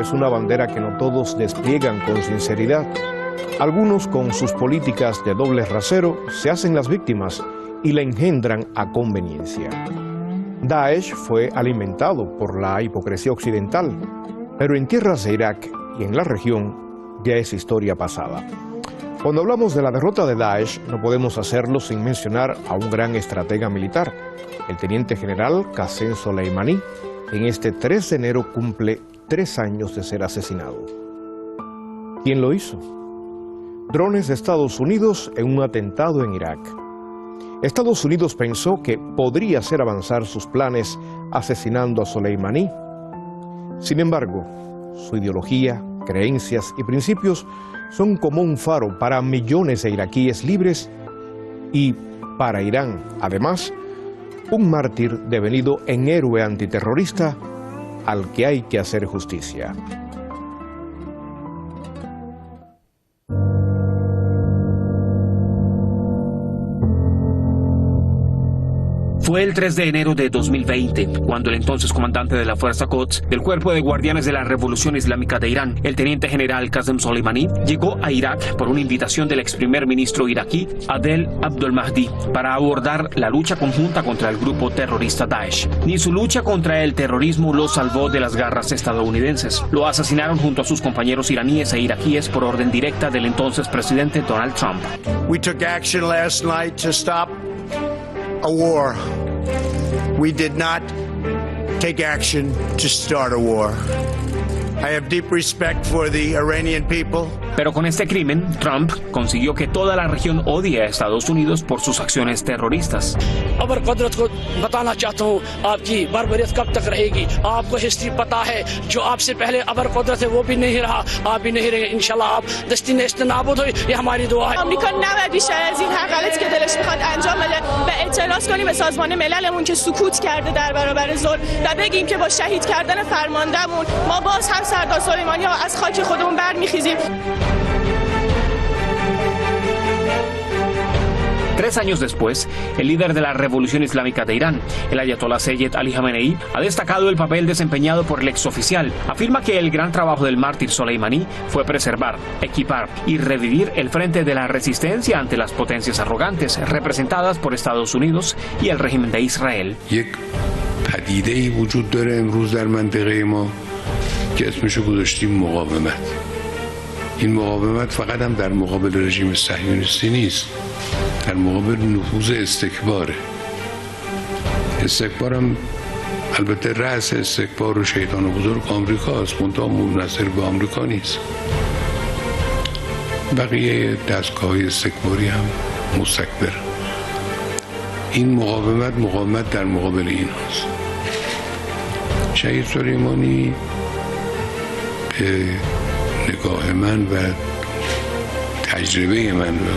es una bandera que no todos despliegan con sinceridad. Algunos, con sus políticas de doble rasero, se hacen las víctimas y la engendran a conveniencia. Daesh fue alimentado por la hipocresía occidental, pero en tierras de Irak y en la región ya es historia pasada. Cuando hablamos de la derrota de Daesh, no podemos hacerlo sin mencionar a un gran estratega militar, el teniente general Qasem Soleimani. En este 3 de enero cumple 3 años de ser asesinado. ¿Quién lo hizo? Drones de Estados Unidos en un atentado en Irak. Estados Unidos pensó que podría hacer avanzar sus planes asesinando a Soleimani. Sin embargo, su ideología, creencias y principios son como un faro para millones de iraquíes libres y, para Irán, además, un mártir devenido en héroe antiterrorista al que hay que hacer justicia. Fue el 3 de enero de 2020, cuando el entonces comandante de la Fuerza Quds del Cuerpo de Guardianes de la Revolución Islámica de Irán, el teniente general Qasem Soleimani, llegó a Irak por una invitación del ex primer ministro iraquí Adel Abdul-Mahdi para abordar la lucha conjunta contra el grupo terrorista Daesh. Ni su lucha contra el terrorismo lo salvó de las garras estadounidenses. Lo asesinaron junto a sus compañeros iraníes e iraquíes por orden directa del entonces presidente Donald Trump. We took action last night to stop a war. We did not take action to start a war. I have deep respect for the Iranian people. Pero con este crimen, Trump consiguió que toda la región odie a Estados Unidos por sus acciones terroristas. آمریکا نباید بیشتر از این هر غلطی که دلش میخواد انجام بده و اعتراض کنیم به سازمان مللمون که سکوت کرده در برابر ظلم و بگیم که با شهید کردن فرماندهمون ما باز هم سردار سلیمانی ها از خاک خودمون برمیخیزیم. 3 años después, el líder de la Revolución Islámica de Irán, el ayatolá Seyed Ali Khamenei, ha destacado el papel desempeñado por el exoficial. Afirma que el gran trabajo del mártir Soleimani fue preservar, equipar y revivir el frente de la resistencia ante las potencias arrogantes representadas por Estados Unidos y el régimen de Israel. پدیده‌ای وجود داره امروز در منطقه ما که اسمشو گذاشتیم مقاومت. این مقاومت فقط هم در مقابل رژیم صهیونیستی نیست، در مقابل نفوذ استکباره. استکبارم البته رأس استکبار و شیطان بزرگ آمریکاست، منتها منحصر به آمریکا نیست. بقیه دستگاه‌های استکباری هم مستکبر. این مقاومت در مقابل ایناست. شهید سلیمانی به نگاه من و تجربه من و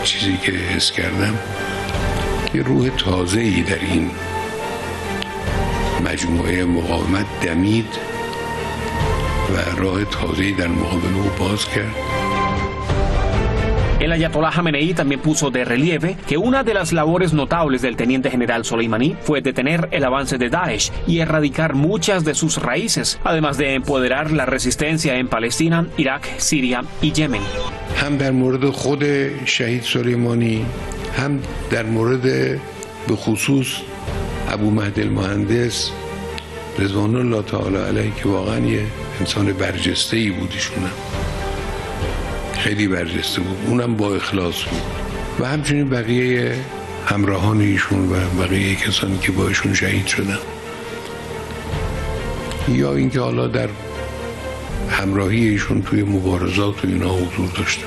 چیزی که حس کردم یه روح تازه‌ای در این مجموعه مقاومت دمید و راه تازه‌ای در مقابل او باز کرد. El ayatolá Khamenei también puso de relieve que una de las labores notables del teniente general Soleimani fue detener el avance de Daesh y erradicar muchas de sus raíces, además de empoderar la resistencia en Palestina, Irak, Siria y Yemen. هم در مورد خود شهید سلیمانی، هم در مورد به خصوص ابو مهدی المهندس رضوان الله تعالی علیه که واقعا یه انسان برجسته‌ای بود، ایشون خیلی برجسته بود، اونم با اخلاص بود و همچنین بقیه همراهان ایشون و بقیه کسانی که با ایشون شهید شدن، یا اینکه حالا در همراهی ایشون توی مبارزات و اینا حضور داشتن.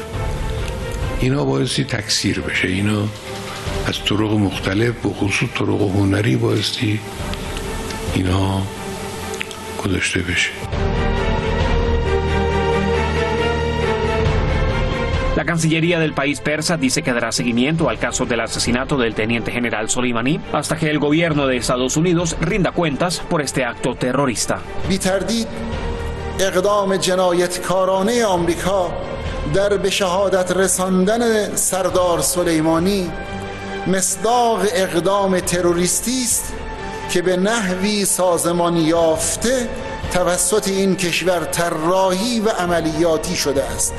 اینا بایستی تکثیر بشه، اینا از طرق مختلف به خصوص طرق هنری بایستی اینا گذاشته بشه. La Cancillería del país persa dice que dará seguimiento al caso del asesinato del teniente general Soleimani hasta que el gobierno de Estados Unidos rinda cuentas por este acto terrorista. بی‌تردید اقدام جنایتکارانه آمریکا در به شهادت رساندن سردار سلیمانی مصداق اقدام تروریستی است که به نحوی سازمان یافته توسط این کشور طراحی و عملیاتی شده است.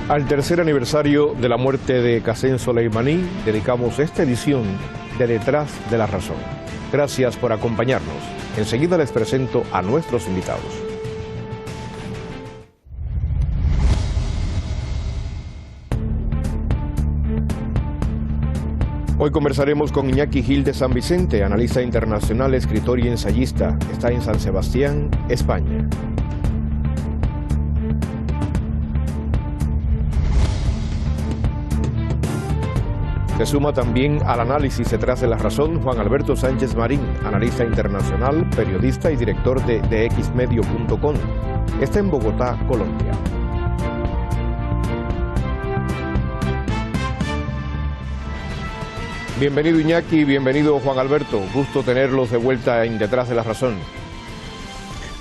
Al tercer aniversario de la muerte de Qasem Soleimani, dedicamos esta edición de Detrás de la Razón. Gracias por acompañarnos. Enseguida les presento a nuestros invitados. Hoy conversaremos con Iñaki Gil de San Vicente, analista internacional, escritor y ensayista. Está en San Sebastián, España. Se suma también al análisis Detrás de la Razón Juan Alberto Sánchez Marín, analista internacional, periodista y director de dxmedio.com. Está en Bogotá, Colombia. Bienvenido Iñaki, bienvenido Juan Alberto. Gusto tenerlos de vuelta en Detrás de la Razón.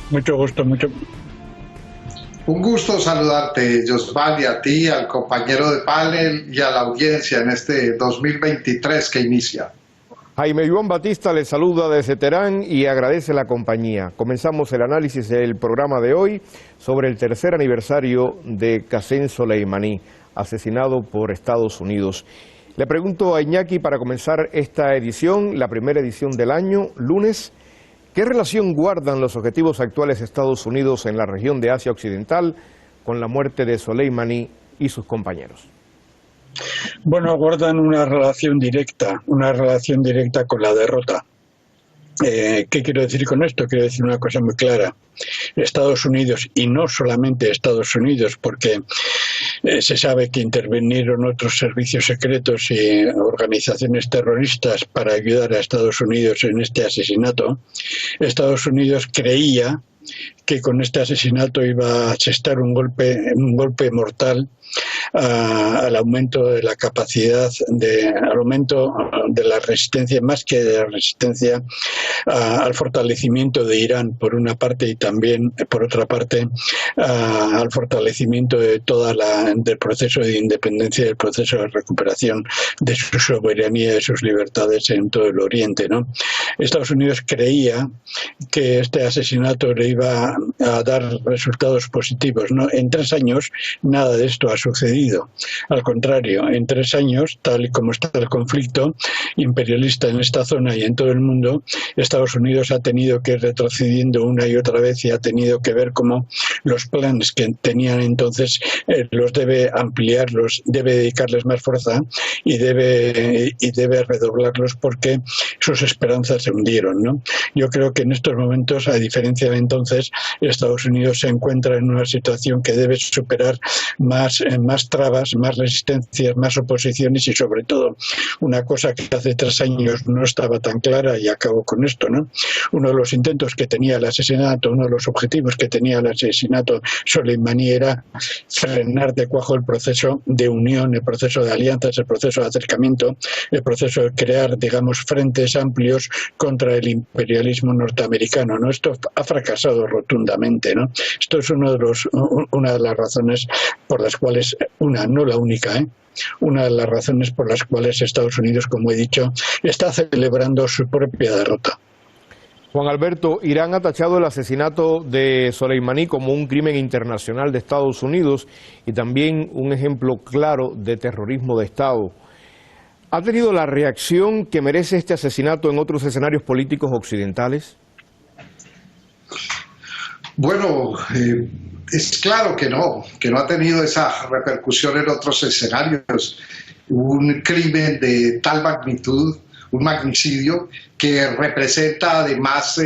Mucho gusto, mucho. Un gusto saludarte, Josval, y a ti, al compañero de panel y a la audiencia en este 2023 que inicia. Jaime Iván Batista les saluda desde Teherán y agradece la compañía. Comenzamos el análisis del programa de hoy sobre el tercer aniversario de Qasem Soleimani, asesinado por Estados Unidos. Le pregunto a Iñaki para comenzar esta edición, la primera edición del año, lunes, ¿qué relación guardan los objetivos actuales de Estados Unidos en la región de Asia Occidental con la muerte de Soleimani y sus compañeros? Bueno, guardan una relación directa con la derrota. ¿Qué quiero decir con esto? Quiero decir una cosa muy clara. Estados Unidos, y no solamente Estados Unidos, porque se sabe que intervinieron otros servicios secretos y organizaciones terroristas para ayudar a Estados Unidos en este asesinato. Estados Unidos creía que con este asesinato iba a asestar un golpe mortal al aumento de la capacidad, al aumento de la resistencia, más que de la resistencia, al fortalecimiento de Irán por una parte y también por otra parte al fortalecimiento de del proceso de independencia y del proceso de recuperación de su soberanía y de sus libertades en todo el Oriente, ¿no? Estados Unidos creía que este asesinato le iba a dar resultados positivos, ¿no? En 3 años nada de esto ha sucedido. Al contrario, en 3 años, tal y como está el conflicto imperialista en esta zona y en todo el mundo, Estados Unidos ha tenido que ir retrocediendo una y otra vez y ha tenido que ver cómo los planes que tenían entonces los debe ampliar, debe dedicarles más fuerza y debe redoblarlos porque sus esperanzas se hundieron, ¿no? Yo creo que en estos momentos, a diferencia de entonces, Estados Unidos se encuentra en una situación que debe superar más trabas, más resistencias, más oposiciones y sobre todo una cosa que hace 3 años no estaba tan clara, y acabo con esto, ¿no? Uno de los intentos que tenía el asesinato, uno de los objetivos que tenía el asesinato Soleimani era frenar de cuajo el proceso de unión, el proceso de alianzas, el proceso de acercamiento, el proceso de crear, digamos, frentes amplios contra el imperialismo norteamericano, ¿no? Esto ha fracasado rotundamente, ¿no? Esto es una de las razones por las cuales, no la única, una de las razones por las cuales Estados Unidos, como he dicho, está celebrando su propia derrota. Juan Alberto, Irán ha tachado el asesinato de Soleimani como un crimen internacional de Estados Unidos y también un ejemplo claro de terrorismo de Estado. ¿Ha tenido la reacción que merece este asesinato en otros escenarios políticos occidentales? Bueno, es claro que no ha tenido esa repercusión en otros escenarios. Un crimen de tal magnitud, un magnicidio, que representa además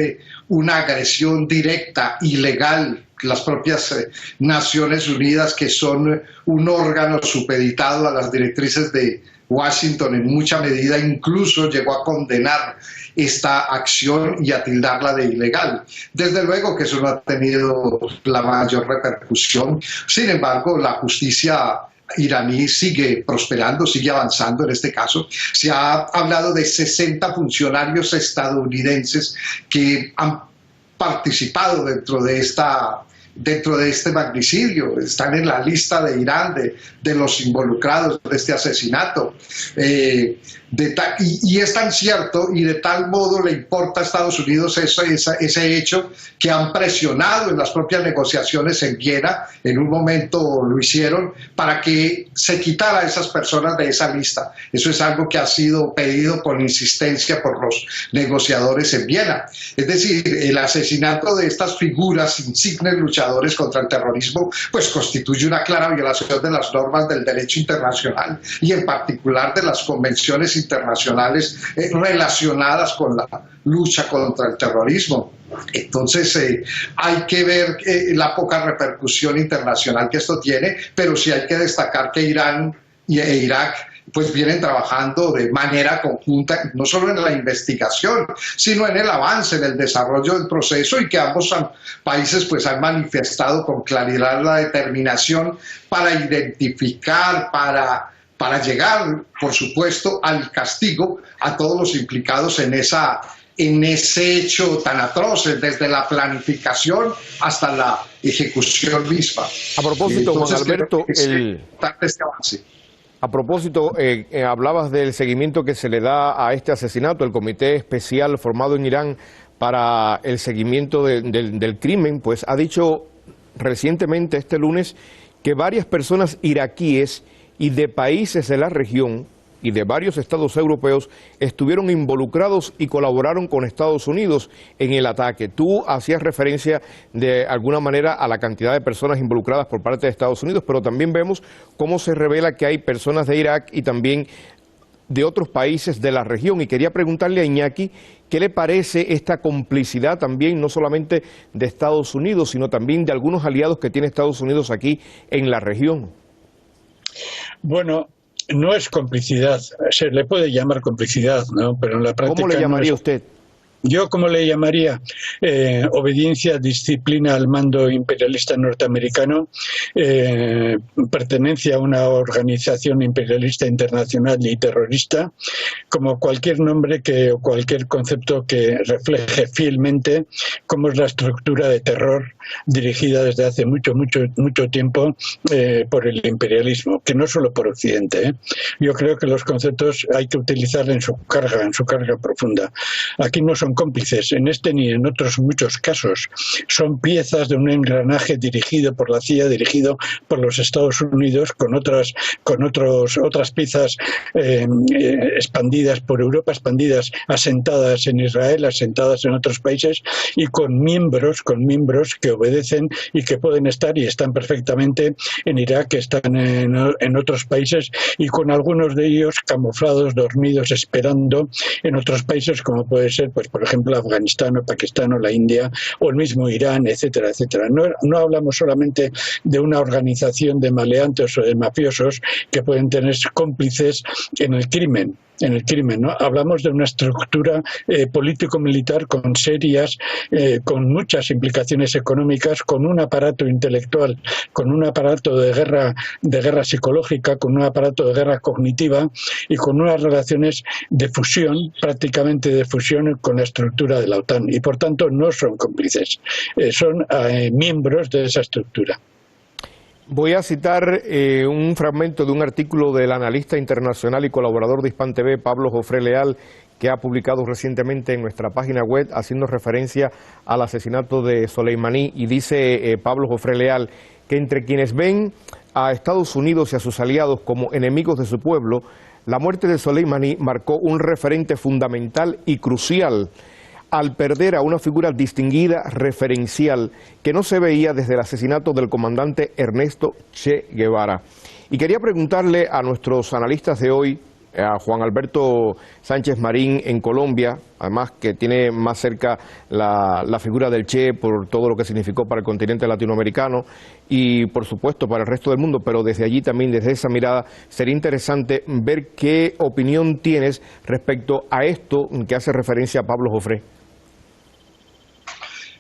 una agresión directa, ilegal. Las propias Naciones Unidas, que son un órgano supeditado a las directrices de Washington, en mucha medida incluso llegó a condenar esta acción y a tildarla de ilegal. Desde luego que eso no ha tenido la mayor repercusión. Sin embargo, la justicia iraní sigue prosperando, sigue avanzando en este caso. Se ha hablado de 60 funcionarios estadounidenses que han participado dentro de esta dentro de este magnicidio, están en la lista de Irán de los involucrados de este asesinato. Y es tan cierto y de tal modo le importa a Estados Unidos ese hecho que han presionado en las propias negociaciones en Viena, en un momento lo hicieron, para que se quitara a esas personas de esa lista. Eso es algo que ha sido pedido con insistencia por los negociadores en Viena. Es decir, el asesinato de estas figuras insignes luchadores contra el terrorismo pues constituye una clara violación de las normas del derecho internacional y en particular de las convenciones internacionales relacionadas con la lucha contra el terrorismo. Entonces hay que ver la poca repercusión internacional que esto tiene, pero sí hay que destacar que Irán e Irak pues vienen trabajando de manera conjunta, no solo en la investigación, sino en el avance, en el desarrollo del proceso, y que ambos países pues han manifestado con claridad la determinación para identificar, para llegar, por supuesto, al castigo a todos los implicados en ese hecho tan atroz, desde la planificación hasta la ejecución misma. A propósito, Juan Alberto, este avance. A propósito, hablabas del seguimiento que se le da a este asesinato. El comité especial formado en Irán para el seguimiento del crimen, pues ha dicho recientemente, este lunes, que varias personas iraquíes y de países de la región y de varios estados europeos estuvieron involucrados y colaboraron con Estados Unidos en el ataque. Tú hacías referencia de alguna manera a la cantidad de personas involucradas por parte de Estados Unidos, pero también vemos cómo se revela que hay personas de Irak y también de otros países de la región. Y quería preguntarle a Iñaki, ¿qué le parece esta complicidad también, no solamente de Estados Unidos, sino también de algunos aliados que tiene Estados Unidos aquí en la región? Bueno, no es complicidad, se le puede llamar complicidad, ¿no? Pero en la práctica. ¿Cómo le llamaría usted? Yo, ¿cómo le llamaría? Obediencia, disciplina al mando imperialista norteamericano, pertenencia a una organización imperialista internacional y terrorista, como cualquier nombre o cualquier concepto que refleje fielmente cómo es la estructura de terror dirigida desde hace mucho tiempo por el imperialismo, que no solo por Occidente. Yo creo que los conceptos hay que utilizar en su carga profunda. Aquí no son cómplices, en este ni en otros muchos casos. Son piezas de un engranaje dirigido por la CIA, dirigido por los Estados Unidos, con otras piezas expandidas por Europa, expandidas, asentadas en Israel, asentadas en otros países, y con miembros que obedecen y que pueden estar y están perfectamente en Irak, que están en otros países, y con algunos de ellos camuflados, dormidos, esperando en otros países, como puede ser, pues por ejemplo, Afganistán o Pakistán o la India o el mismo Irán, etcétera, etcétera. No hablamos solamente de una organización de maleantes o de mafiosos que pueden tener cómplices en el crimen, ¿no? Hablamos de una estructura político-militar con muchas implicaciones económicas, con un aparato intelectual, con un aparato de guerra psicológica, con un aparato de guerra cognitiva y con unas relaciones de fusión, prácticamente de fusión con la estructura de la OTAN. Y por tanto no son cómplices, son miembros de esa estructura. Voy a citar un fragmento de un artículo del analista internacional y colaborador de Hispan TV, Pablo Jofré Leal, que ha publicado recientemente en nuestra página web haciendo referencia al asesinato de Soleimani, y dice Pablo Jofré Leal que entre quienes ven a Estados Unidos y a sus aliados como enemigos de su pueblo, la muerte de Soleimani marcó un referente fundamental y crucial al perder a una figura distinguida, referencial, que no se veía desde el asesinato del comandante Ernesto Che Guevara. Y quería preguntarle a nuestros analistas de hoy, a Juan Alberto Sánchez Marín en Colombia, además que tiene más cerca la figura del Che por todo lo que significó para el continente latinoamericano y por supuesto para el resto del mundo, pero desde allí también, desde esa mirada, sería interesante ver qué opinión tienes respecto a esto que hace referencia a Pablo Jofré.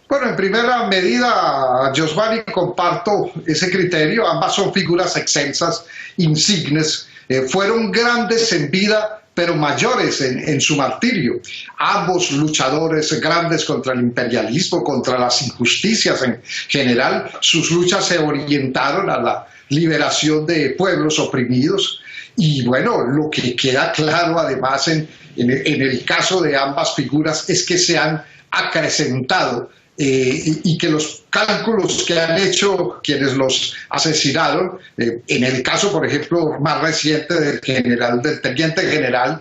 Bueno, en primera medida, Josvani, comparto ese criterio. Ambas son figuras excelsas, insignes, fueron grandes en vida, pero mayores en su martirio. Ambos luchadores grandes contra el imperialismo, contra las injusticias en general, sus luchas se orientaron a la liberación de pueblos oprimidos. Y bueno, lo que queda claro además en el caso de ambas figuras es que se han acrecentado y que los cálculos que han hecho quienes los asesinaron, en el caso, por ejemplo, más reciente del teniente general,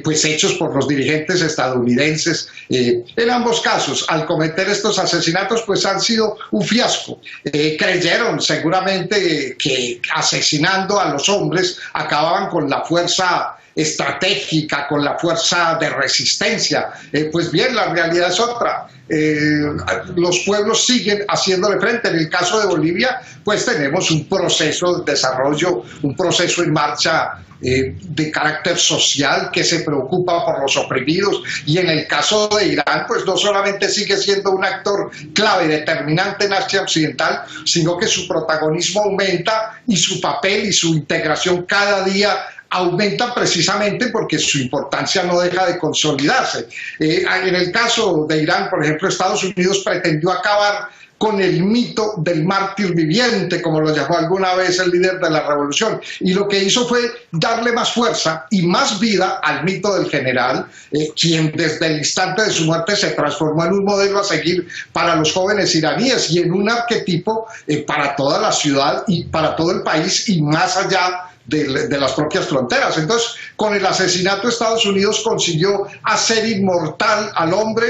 pues hechos por los dirigentes estadounidenses, en ambos casos, al cometer estos asesinatos, pues han sido un fiasco. Creyeron seguramente que asesinando a los hombres acababan con la fuerza estratégica, con la fuerza de resistencia. Pues bien, la realidad es otra. Los pueblos siguen haciéndole frente. En el caso de Bolivia, pues tenemos un proceso de desarrollo, un proceso en marcha de carácter social que se preocupa por los oprimidos, y en el caso de Irán, pues no solamente sigue siendo un actor clave y determinante en Asia Occidental, sino que su protagonismo aumenta y su papel y su integración cada día aumentan precisamente porque su importancia no deja de consolidarse. En el caso de Irán, por ejemplo, Estados Unidos pretendió acabar con el mito del mártir viviente, como lo llamó alguna vez el líder de la revolución, y lo que hizo fue darle más fuerza y más vida al mito del general, quien desde el instante de su muerte se transformó en un modelo a seguir para los jóvenes iraníes y en un arquetipo para toda la ciudad y para todo el país y más allá de las propias fronteras. Entonces, con el asesinato, Estados Unidos consiguió hacer inmortal al hombre,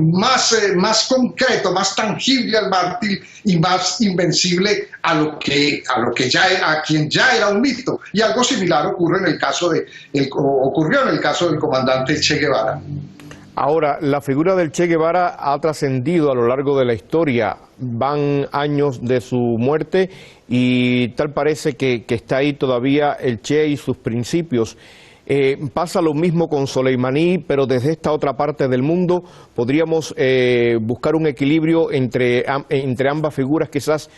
más concreto, más tangible al mártir y más invencible a quien ya era un mito. Y algo similar ocurrió en el caso del comandante Che Guevara. Ahora, la figura del Che Guevara ha trascendido a lo largo de la historia. Van años de su muerte y tal parece que está ahí todavía el Che y sus principios. Pasa lo mismo con Soleimani, pero desde esta otra parte del mundo podríamos buscar un equilibrio entre ambas figuras, quizás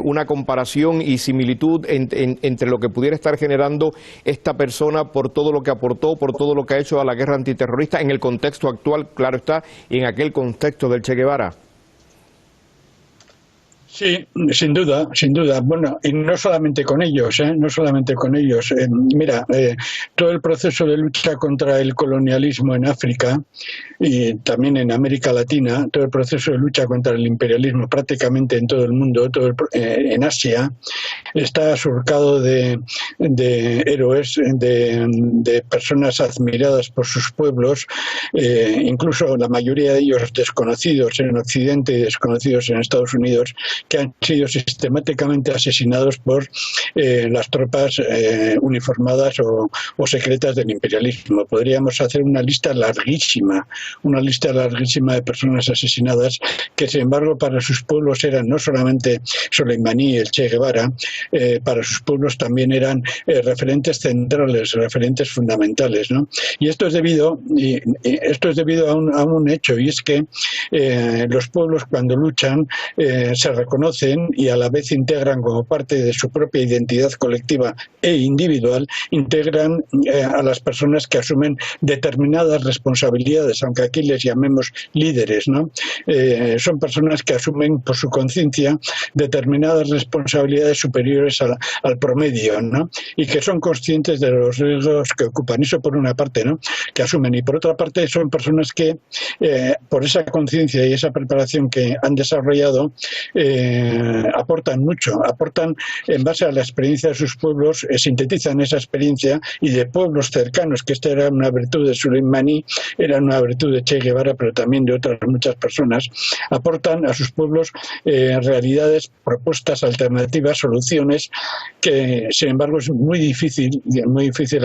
una comparación y similitud entre lo que pudiera estar generando esta persona por todo lo que aportó, por todo lo que ha hecho a la guerra antiterrorista en el contexto actual, claro está, y en aquel contexto del Che Guevara. Sí, sin duda, sin duda. Bueno, y no solamente con ellos, no solamente con ellos. Mira, todo el proceso de lucha contra el colonialismo en África y también en América Latina, todo el proceso de lucha contra el imperialismo prácticamente en todo el mundo, en Asia, está surcado de héroes, de personas admiradas por sus pueblos, incluso la mayoría de ellos desconocidos en Occidente y desconocidos en Estados Unidos, que han sido sistemáticamente asesinados por las tropas uniformadas o secretas del imperialismo. Podríamos hacer una lista larguísima de personas asesinadas que, sin embargo, para sus pueblos eran no solamente Soleimani y el Che Guevara, para sus pueblos también eran referentes centrales, referentes fundamentales, ¿no? Y esto es debido a un hecho, y es que los pueblos, cuando luchan, se reconocen y a la vez integran como parte de su propia identidad colectiva e individual, integran a las personas que asumen determinadas responsabilidades, aunque aquí les llamemos líderes, ¿no? Son personas que asumen por su conciencia determinadas responsabilidades superiores al promedio, ¿no? Y que son conscientes de los riesgos que ocupan. Eso por una parte, ¿no? Que asumen, y por otra parte son personas que por esa conciencia y esa preparación que han desarrollado aportan mucho, aportan en base a la experiencia de sus pueblos, sintetizan esa experiencia, y de pueblos cercanos, que esta era una virtud de Soleimani, era una virtud de Che Guevara, pero también de otras muchas personas, aportan a sus pueblos realidades, propuestas alternativas, soluciones que, sin embargo, es muy difícil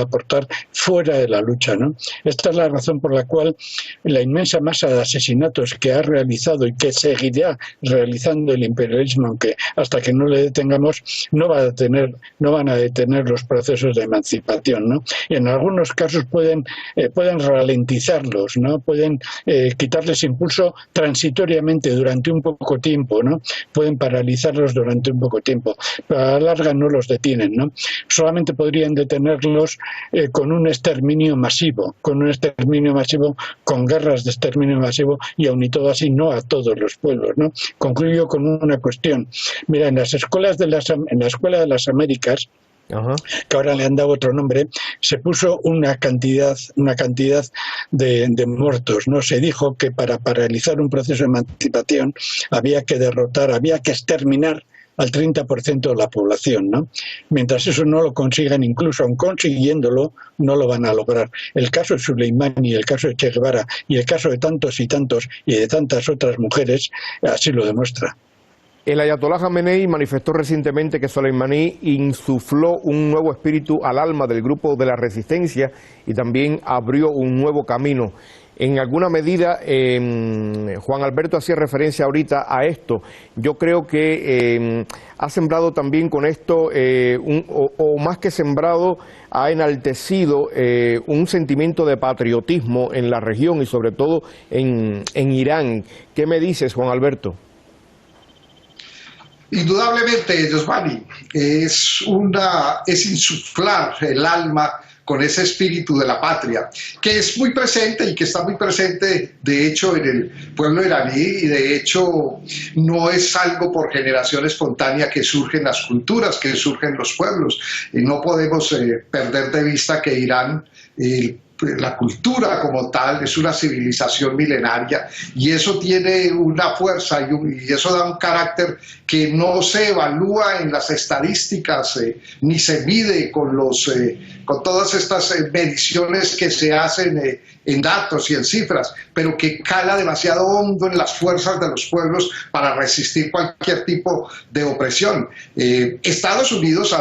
aportar fuera de la lucha, ¿no? Esta es la razón por la cual la inmensa masa de asesinatos que ha realizado y que seguirá realizando el imperialismo imperialismo, aunque hasta que no le detengamos no van a detener los procesos de emancipación, ¿no? Y en algunos casos pueden ralentizarlos, ¿no? Pueden quitarles impulso transitoriamente durante un poco tiempo, ¿no? Pueden paralizarlos durante un poco tiempo, pero a la larga no los detienen, ¿no? Solamente podrían detenerlos con un exterminio masivo, con guerras de exterminio masivo, y aun y todo así no a todos los pueblos, ¿no? Concluyo con una cuestión. Mira, en la Escuela de las Américas, Ajá. que ahora le han dado otro nombre, se puso una cantidad de muertos, ¿no? Se dijo que para paralizar un proceso de emancipación había que exterminar al 30% de la población, ¿no? Mientras eso no lo consigan, incluso aun consiguiéndolo, no lo van a lograr. El caso de Soleimani, el caso de Che Guevara y el caso de tantos y tantos y de tantas otras mujeres así lo demuestra. El ayatolá Jamenei manifestó recientemente que Soleimani insufló un nuevo espíritu al alma del grupo de la resistencia y también abrió un nuevo camino. En alguna medida, Juan Alberto hacía referencia ahorita a esto. Yo creo que ha sembrado también con esto, o más que sembrado, ha enaltecido un sentimiento de patriotismo en la región y sobre todo en Irán. ¿Qué me dices, Juan Alberto? Indudablemente, Giovanni, es insuflar el alma con ese espíritu de la patria, que es muy presente y que está muy presente, de hecho, en el pueblo iraní, y de hecho no es algo por generación espontánea que surgen las culturas, que surgen los pueblos. Y no podemos perder de vista que Irán, la cultura como tal, es una civilización milenaria, y eso tiene una fuerza y eso da un carácter que no se evalúa en las estadísticas ni se mide con todas estas mediciones que se hacen en datos y en cifras, pero que cala demasiado hondo en las fuerzas de los pueblos para resistir cualquier tipo de opresión. Estados Unidos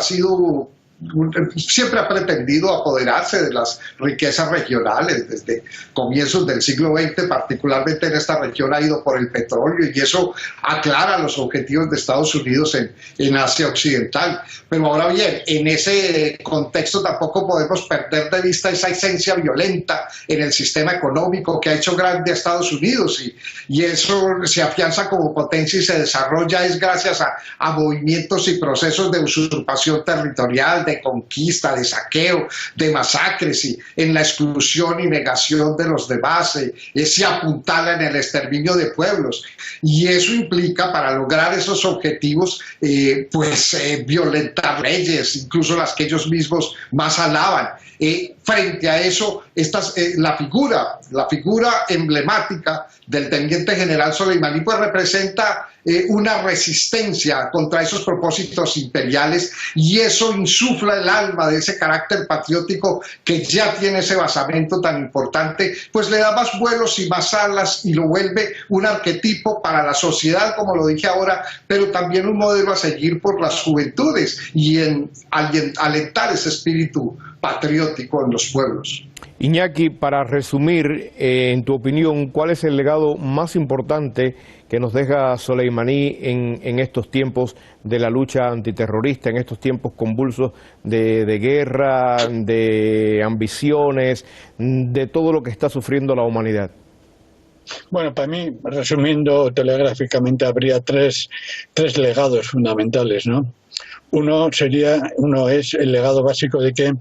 siempre ha pretendido apoderarse de las riquezas regionales. Desde comienzos del siglo XX, particularmente en esta región, ha ido por el petróleo, y eso aclara los objetivos de Estados Unidos en Asia Occidental. Pero ahora bien, en ese contexto tampoco podemos perder de vista esa esencia violenta en el sistema económico que ha hecho grande a Estados Unidos, y eso se afianza como potencia y se desarrolla es gracias a movimientos y procesos de usurpación territorial, de conquista, de saqueo, de masacres, y en la exclusión y negación de los demás, se apuntala en el exterminio de pueblos, y eso implica, para lograr esos objetivos, violentar leyes, incluso las que ellos mismos más alaban. Frente a eso, la figura emblemática del teniente general Soleimani pues representa una resistencia contra esos propósitos imperiales, y eso insufla el alma de ese carácter patriótico que ya tiene ese basamento tan importante, pues le da más vuelos y más alas y lo vuelve un arquetipo para la sociedad, como lo dije ahora, pero también un modelo a seguir por las juventudes y en alentar ese espíritu patriótico en los pueblos. Iñaki, para resumir, en tu opinión, ¿cuál es el legado más importante que nos deja Soleimani en estos tiempos de la lucha antiterrorista, en estos tiempos convulsos de guerra, de ambiciones, de todo lo que está sufriendo la humanidad? Bueno, para mí, resumiendo telegráficamente, habría tres legados fundamentales, ¿no? Uno es el legado básico de que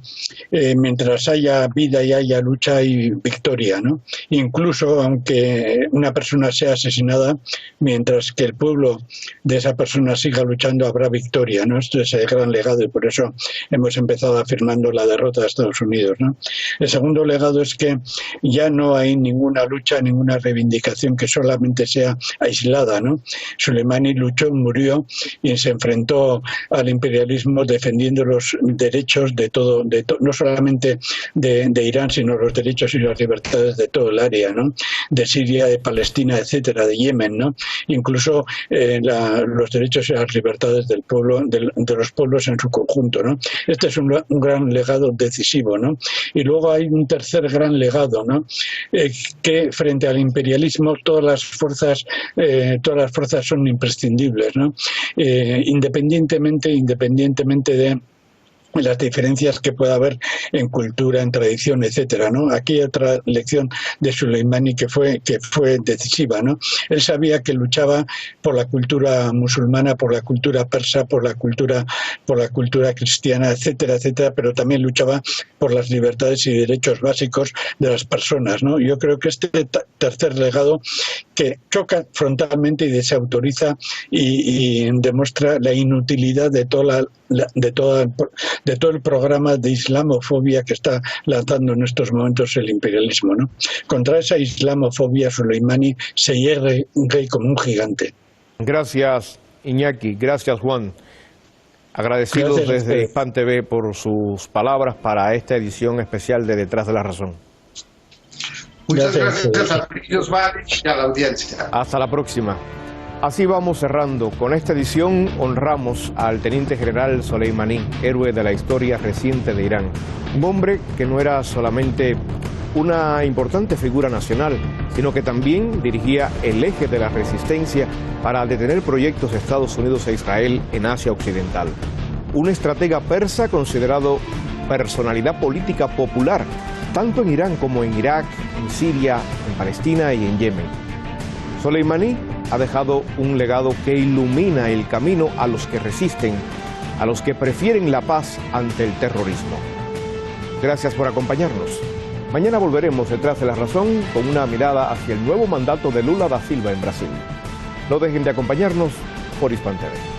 mientras haya vida y haya lucha hay victoria, ¿no? Incluso aunque una persona sea asesinada, mientras que el pueblo de esa persona siga luchando habrá victoria, ¿no? Este es el gran legado, y por eso hemos empezado afirmando la derrota de Estados Unidos, ¿no? El segundo legado es que ya no hay ninguna lucha, ninguna reivindicación que solamente sea aislada, ¿no? Soleimani luchó, murió y se enfrentó al imperialismo defendiendo los derechos de todo, no solamente de Irán, sino los derechos y las libertades de todo el área, ¿no? De Siria, de Palestina, etcétera, de Yemen, ¿no? incluso los derechos y las libertades del pueblo, de los pueblos en su conjunto, ¿no? Este es un gran legado decisivo, ¿no? Y luego hay un tercer gran legado, ¿no? Que frente al imperialismo todas las fuerzas son imprescindibles, ¿no? Independientemente de las diferencias que pueda haber en cultura, en tradición, etcétera, ¿no? Aquí hay otra lección de Soleimani que fue decisiva, ¿no? Él sabía que luchaba por la cultura musulmana, por la cultura persa, por la cultura cristiana, etcétera, etcétera, pero también luchaba por las libertades y derechos básicos de las personas, ¿no? Yo creo que este tercer legado, que choca frontalmente y desautoriza y demuestra la inutilidad de todo el programa de islamofobia que está lanzando en estos momentos el imperialismo, ¿no? Contra esa islamofobia Soleimani se hiergue como un gigante. Gracias, Iñaki. Gracias, Juan. Agradecidos Gracias desde Hispan TV por sus palabras para esta edición especial de Detrás de la Razón. Muchas gracias a Dios y a la audiencia. Hasta la próxima. Así vamos cerrando. Con esta edición honramos al teniente general Soleimani, héroe de la historia reciente de Irán. Un hombre que no era solamente una importante figura nacional, sino que también dirigía el eje de la resistencia para detener proyectos de Estados Unidos e Israel en Asia Occidental. Un estratega persa considerado personalidad política popular, tanto en Irán como en Irak, en Siria, en Palestina y en Yemen. Soleimani ha dejado un legado que ilumina el camino a los que resisten, a los que prefieren la paz ante el terrorismo. Gracias por acompañarnos. Mañana volveremos Detrás de la Razón con una mirada hacia el nuevo mandato de Lula da Silva en Brasil. No dejen de acompañarnos por Hispan TV.